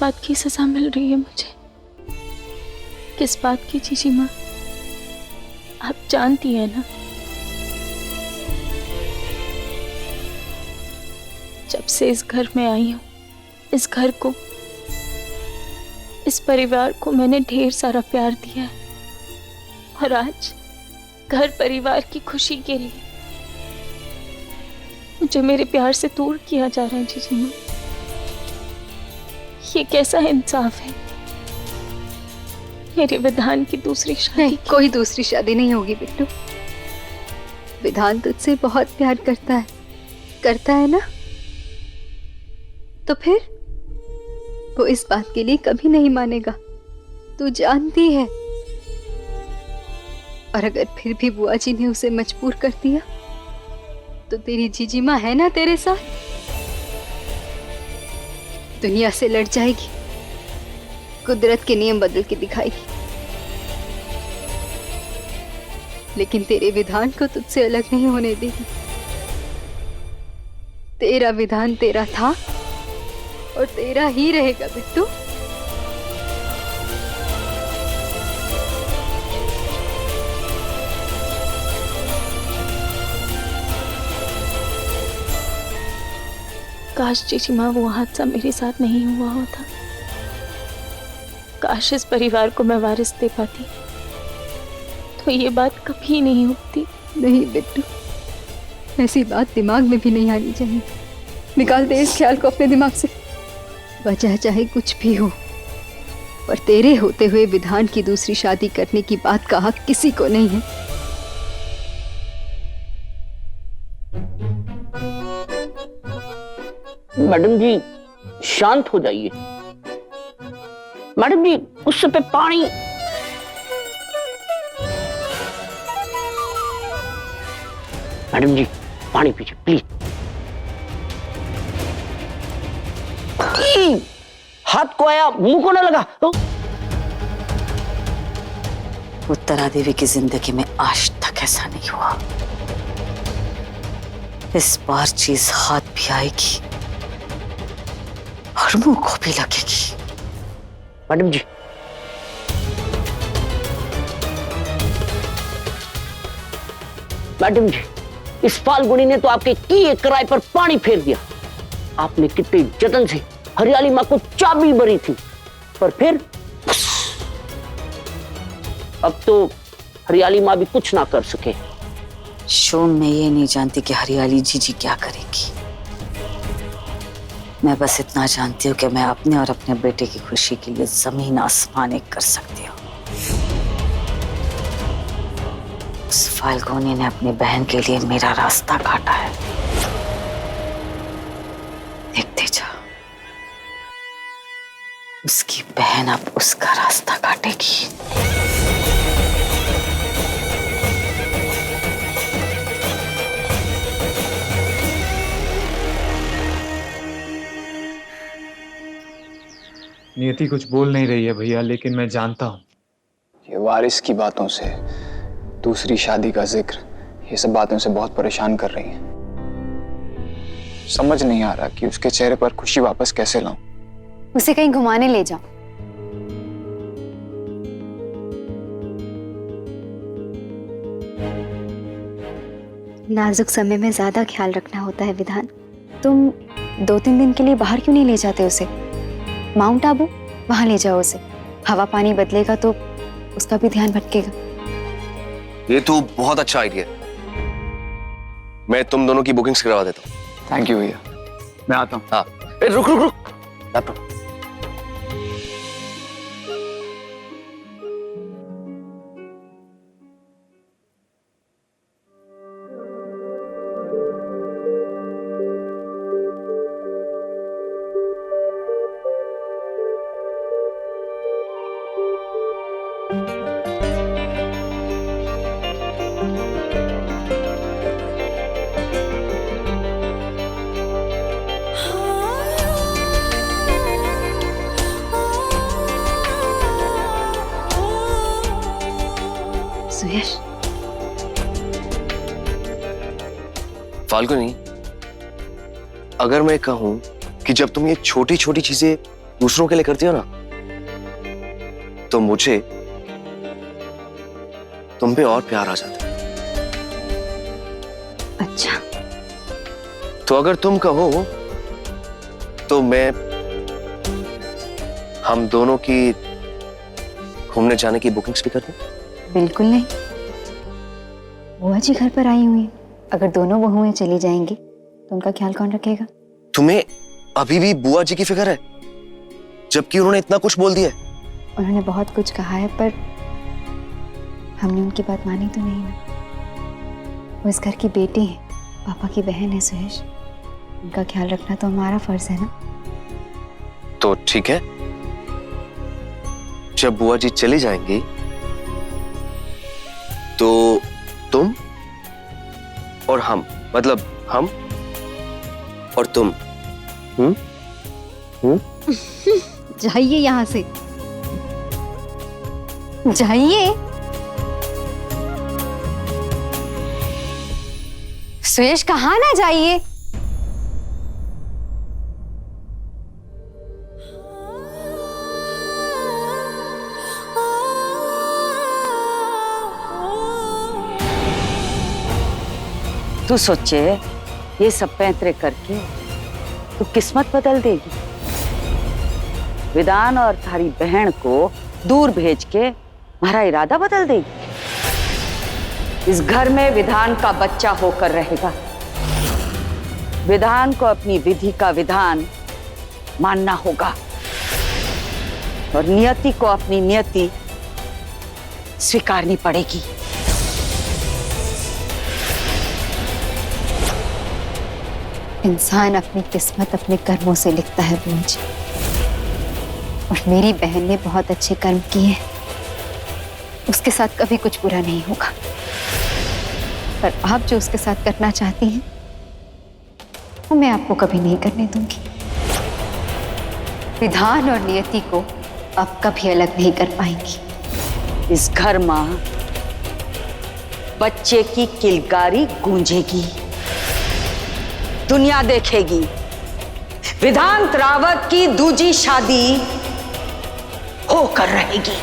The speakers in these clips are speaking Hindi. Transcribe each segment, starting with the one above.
बात की सजा मिल रही है मुझे? किस बात की जीजी माँ? आप जानती है ना, जब से इस घर में आई हूं, इस घर को, इस परिवार को मैंने ढेर सारा प्यार दिया है, और आज घर परिवार की खुशी के लिए मुझे मेरे प्यार से दूर किया जा रहा है जीजी माँ। ये कैसा इंसाफ है? मेरे विधान की दूसरी शादी नहीं, कोई दूसरी शादी नहीं होगी बिट्टू। विधान तुझसे बहुत प्यार करता है ना? तो फिर वो इस बात के लिए कभी नहीं मानेगा, तू जानती है। और अगर फिर भी बुआ जी ने उसे मजबूर कर दिया तो तेरी जीजी माँ है ना तेरे साथ, दुनिया से लड़ जाएगी, कुदरत के नियम बदल के दिखाएगी। लेकिन तेरे विधान को तुझसे अलग नहीं होने देगी। तेरा विधान तेरा था और तेरा ही रहेगा बिट्टू। काश जीजी माँ वो हादसा मेरे साथ नहीं हुआ होता। काश इस परिवार को मैं वारिस दे पाती, तो ये बात कभी नहीं होती। नहीं बिट्टू, ऐसी बात दिमाग में भी नहीं आनी चाहिए। निकाल दे इस ख्याल को अपने दिमाग से। वजह चाहे कुछ भी हो, पर तेरे होते हुए विधान की दूसरी शादी करने की बात का हक किसी को नहीं है। मैडम जी शांत हो जाइए। मैडम जी गुस्से पे पानी। मैडम जी पानी पीजिए प्लीज। हाथ को आया, मुंह को ना लगा। उत्तरा देवी की जिंदगी में आज तक ऐसा नहीं हुआ। इस बार चीज हाथ भी आएगी और मुंह को भी लगेगी। मैडम जी मैडम जी, इस फाल्गुनी ने तो आपके किए किराए पर पानी फेर दिया। आपने कितने जतन से हरियाली माँ को चाबी भरी थी, पर फिर अब तो हरियाली माँ भी कुछ ना कर सके। शोम मैं ये नहीं जानती कि हरियाली जीजी क्या करेगी। मैं बस इतना जानती हूँ कि मैं अपने और अपने बेटे की खुशी के लिए जमीन आसमान एक कर सकती हूँ। उस फाल्गुनी ने अपनी बहन के लिए मेरा रास्ता काटा है। देखते जा, उसकी बहन अब उसका रास्ता काटेगी। नियति कुछ बोल नहीं रही है भैया, लेकिन मैं जानता हूँ ये वारिस की बातों से, दूसरी शादी का जिक्र, ये सब बातें उसे बहुत परेशान कर रही हैं। समझ नहीं आ रहा कि उसके चेहरे पर खुशी वापस कैसे लाऊं। उसे कहीं घुमाने ले जाओ। नाजुक समय में ज्यादा ख्याल रखना होता है विधान। तुम 2-3 दिन के लिए बाहर क्यों नहीं ले जाते उसे? माउंट आबू, वहां ले जाओ उसे। हवा पानी बदलेगा तो उसका भी ध्यान भटकेगा। ये तो बहुत अच्छा आइडिया। मैं तुम दोनों की बुकिंग्स करवा देता हूँ। थैंक यू भैया, मैं आता हूँ। हाँ, रुक रुक रुक। सुयश, फाल्गुनी, अगर मैं कहूं कि जब तुम ये छोटी छोटी चीजें दूसरों के लिए करती हो ना, तो मुझे तुम पे और प्यार आ जाता है। अच्छा, तो अगर तुम कहो तो मैं हम दोनों की घूमने जाने की बुकिंग्स भी कर दूं? बिल्कुल नहीं। बुआ जी घर पर आई हुई हैं। अगर दोनों बहुएं चली जाएंगी तो उनका ख्याल कौन रखेगा? तुम्हें अभी भी बुआ जी की फिक्र है, जबकि उन्होंने इतना कुछ बोल दिया है। उन्होंने बहुत कुछ कहा है, पर हमने उनकी बात मानी तो नहीं ना। वो इस घर की बेटी है, पापा की बहन है सुहेश। उनका ख्याल रखना तो हमारा फर्ज है ना। तो ठीक है, जब बुआ जी चली जाएंगी तो तुम और हम, मतलब हम और तुम, जाइए यहां से, जाइए। सुरेश, कहाँ ना जाइए। तू सोचे ये सब पैंतरे करके तू किस्मत बदल देगी। विधान और थारी बहन को दूर भेज के हमारा इरादा बदल देगी। इस घर में विधान का बच्चा होकर रहेगा। विधान को अपनी विधि का विधान मानना होगा और नियति को अपनी नियति स्वीकारनी पड़ेगी। इंसान अपनी किस्मत अपने कर्मों से लिखता है बुआ जी, और मेरी बहन ने बहुत अच्छे कर्म किए हैं। उसके साथ कभी कुछ बुरा नहीं होगा, पर आप जो उसके साथ करना चाहती हैं वो मैं आपको कभी नहीं करने दूंगी। विधान और नियति को आप कभी अलग नहीं कर पाएंगी। इस घर में बच्चे की किलकारी गूंजेगी, दुनिया देखेगी। विधान रावत की दूजी शादी होकर रहेगी।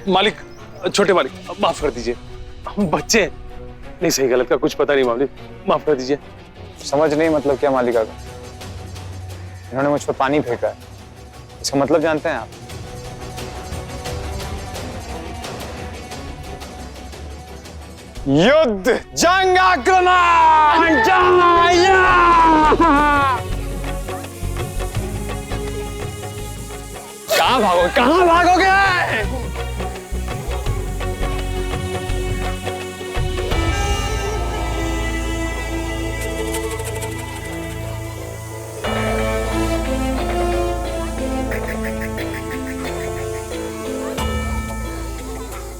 मालिक, छोटे मालिक, माफ कर दीजिए, हम बच्चे हैं, नहीं सही गलत का कुछ पता नहीं मालिक, माफ कर दीजिए। समझ नहीं मतलब क्या मालिका का? इन्होंने मुझ पर पानी फेंका है, इसका मतलब जानते हैं आप? युद्ध, जंग, आक्रमण, कहाँ भागोगे, कहाँ भागोगे?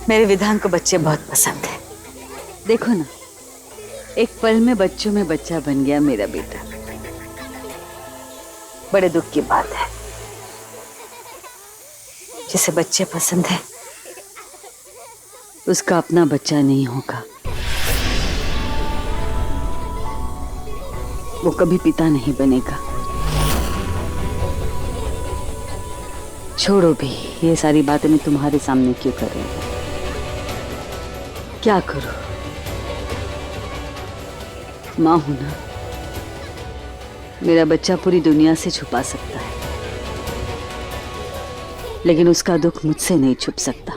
मेरे विधान को बच्चे बहुत पसंद है। देखो ना, एक पल में बच्चों में बच्चा बन गया मेरा बेटा। बड़े दुख की बात है, जिसे बच्चे पसंद है उसका अपना बच्चा नहीं होगा। वो कभी पिता नहीं बनेगा। छोड़ो भी, ये सारी बातें मैं तुम्हारे सामने क्यों कर रही हूँ? क्या करूं? मां हूं ना। मेरा बच्चा पूरी दुनिया से छुपा सकता है, लेकिन उसका दुख मुझसे नहीं छुप सकता।